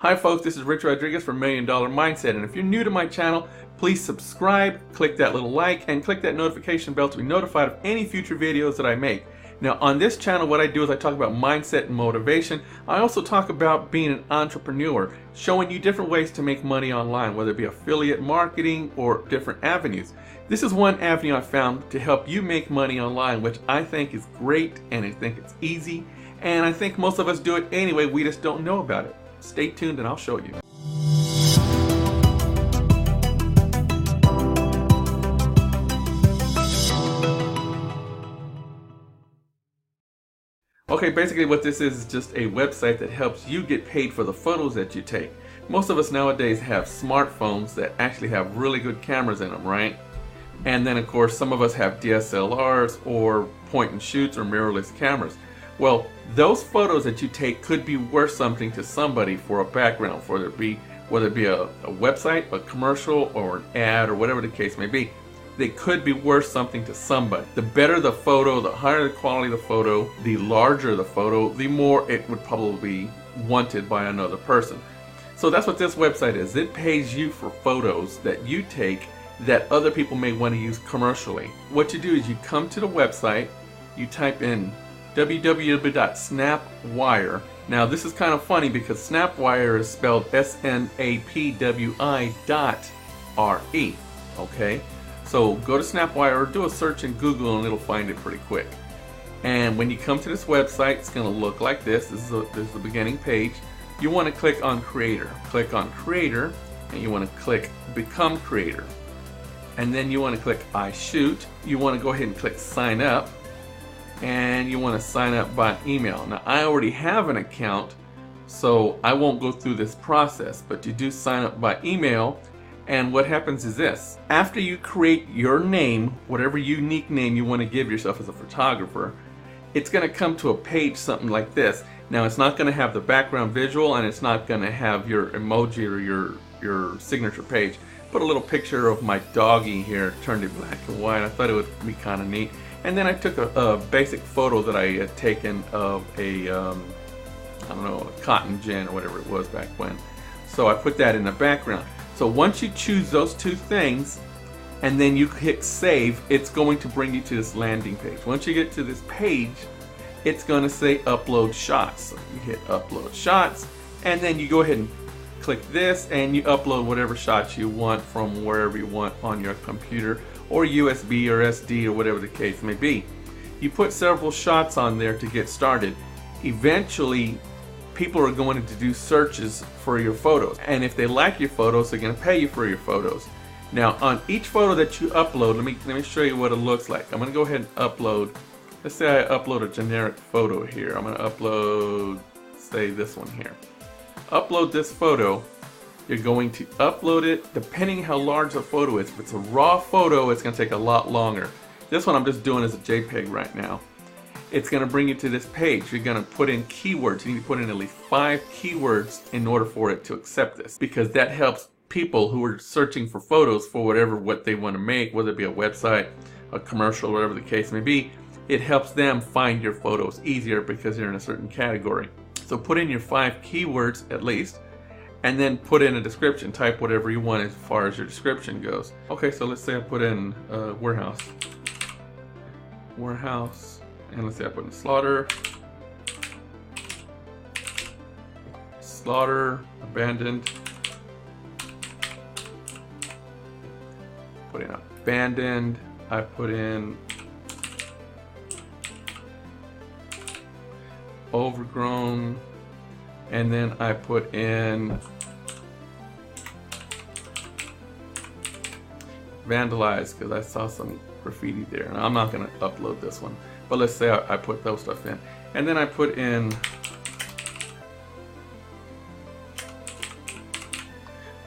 Hi folks, this is Rich Rodriguez from $1 Million Mindset, and if you're new to my channel, please subscribe, click that little like, and click that notification bell to be notified of any future videos that I make. Now on this channel, what I do is I talk about mindset and motivation. I also talk about being an entrepreneur, showing you different ways to make money online, whether it be affiliate marketing or different avenues. This is one avenue I found to help you make money online, which I think is great, and I think it's easy, and I think most of us do it anyway, we just don't know about it. Stay tuned and I'll show you. Okay, basically what this is just a website that helps you get paid for the photos that you take. Most of us nowadays have smartphones that actually have really good cameras in them, right? And then of course some of us have DSLRs or point and shoots or mirrorless cameras. Well, those photos that you take could be worth something to somebody for a background, whether it be a website, a commercial, or an ad, or whatever the case may be. They could be worth something to somebody. The better the photo, the higher the quality of the photo, the larger the photo, the more it would probably be wanted by another person. So that's what this website is. It pays you for photos that you take that other people may want to use commercially. What you do is you come to the website, you type in www.snapwire. Now this is kind of funny because Snapwire is spelled SNAPWI.RE. Okay, so go to Snapwire or do a search in Google and it'll find it pretty quick. And when you come to this website, it's going to look like this. This is the beginning page. You want to click on Creator. Click on Creator, and you want to click Become Creator. And then you want to click I Shoot. You want to go ahead and click Sign Up. And you want to sign up by email. Now I already have an account, so I won't go through this process, but you do sign up by email. And what happens is this: after you create your name, whatever unique name you want to give yourself as a photographer, it's going to come to a page something like this. Now it's not going to have the background visual, and it's not going to have your emoji or your signature page. Put a little picture of my doggy here, turned it black and white. I thought it would be kind of neat. And then I took a basic photo that I had taken of a, I don't know, a cotton gin or whatever it was back when. So I put that in the background. So once you choose those two things and then you hit save, it's going to bring you to this landing page. Once you get to this page, it's going to say upload shots. So you hit upload shots, and then you go ahead and click this and you upload whatever shots you want from wherever you want on your computer, or USB or SD or whatever the case may be. You put several shots on there to get started. Eventually, people are going to do searches for your photos, and if they like your photos, they're going to pay you for your photos. Now, on each photo that you upload, let me show you what it looks like. I'm going to go ahead and upload. Let's say I upload a generic photo here. I'm going to upload, say, this one here. Upload this photo. You're going to upload it depending how large the photo is. If it's a raw photo, it's going to take a lot longer. This one I'm just doing as a JPEG right now. It's going to bring you to this page. You're going to put in keywords. You need to put in at least 5 keywords in order for it to accept this, because that helps people who are searching for photos for what they want to make, whether it be a website, a commercial, whatever the case may be. It helps them find your photos easier because they're in a certain category. So put in your 5 keywords at least, and then put in a description. Type whatever you want as far as your description goes. Okay, so let's say I put in warehouse, and let's say I put in slaughter, abandoned, put in abandoned, I put in overgrown, and then I put in vandalized because I saw some graffiti there. And I'm not going to upload this one, but let's say I put those stuff in. And then I put in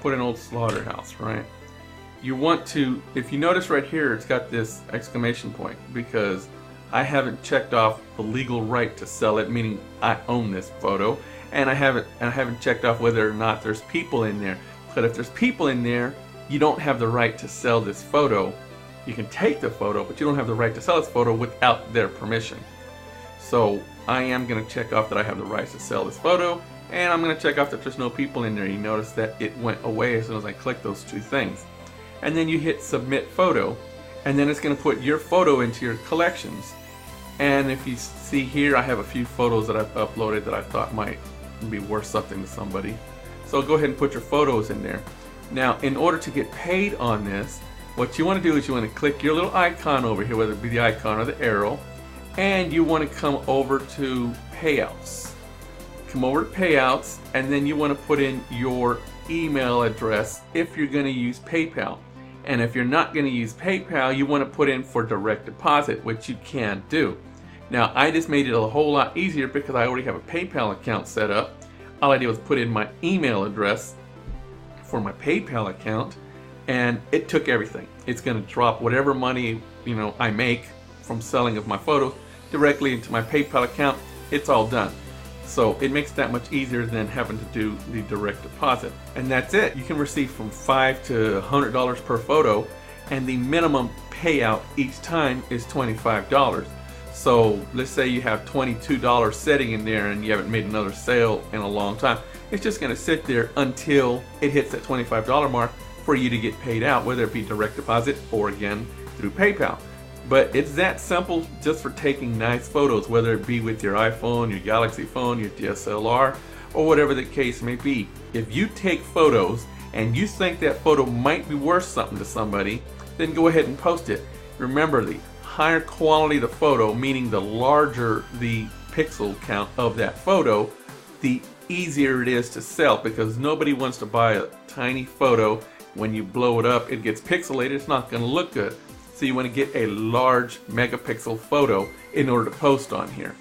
old slaughterhouse, right? You want to, if you notice right here, it's got this exclamation point because I haven't checked off the legal right to sell it, meaning I own this photo. And I haven't checked off whether or not there's people in there. But if there's people in there, you don't have the right to sell this photo. You can take the photo, but you don't have the right to sell this photo without their permission. So I am going to check off that I have the rights to sell this photo, And I'm going to check off that there's no people in there. You notice that it went away as soon as I clicked those two things. And then you hit submit photo, and then it's going to put your photo into your collections. And if you see here, I have a few photos that I've uploaded that I thought might be worth something to somebody. So go ahead and put your photos in there. Now, in order to get paid on this, what you want to do is you want to click your little icon over here, whether it be the icon or the arrow, and you want to come over to payouts. Come over to payouts, and then you want to put in your email address if you're going to use PayPal. And if you're not going to use PayPal, you want to put in for direct deposit, which you can do. Now, I just made it a whole lot easier because I already have a PayPal account set up. All I did was put in my email address for my PayPal account, and it took everything. It's going to drop whatever money I make from selling of my photos directly into my PayPal account. It's all done. So it makes it that much easier than having to do the direct deposit. And that's it. You can receive from $5 to $100 per photo, and the minimum payout each time is $25. So let's say you have $22 sitting in there and you haven't made another sale in a long time. It's just going to sit there until it hits that $25 mark for you to get paid out, whether it be direct deposit or again through PayPal. But it's that simple, just for taking nice photos, whether it be with your iPhone, your Galaxy phone, your DSLR, or whatever the case may be. If you take photos and you think that photo might be worth something to somebody, then go ahead and post it. Remember, the higher quality the photo, meaning the larger the pixel count of that photo, the easier it is to sell, because nobody wants to buy a tiny photo. When you blow it up, it gets pixelated. It's not going to look good. So you want to get a large megapixel photo in order to post on here.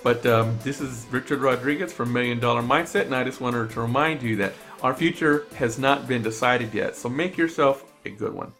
But this is Richard Rodriguez from $1 Million Mindset, and I just wanted to remind you that our future has not been decided yet. So make yourself a good one.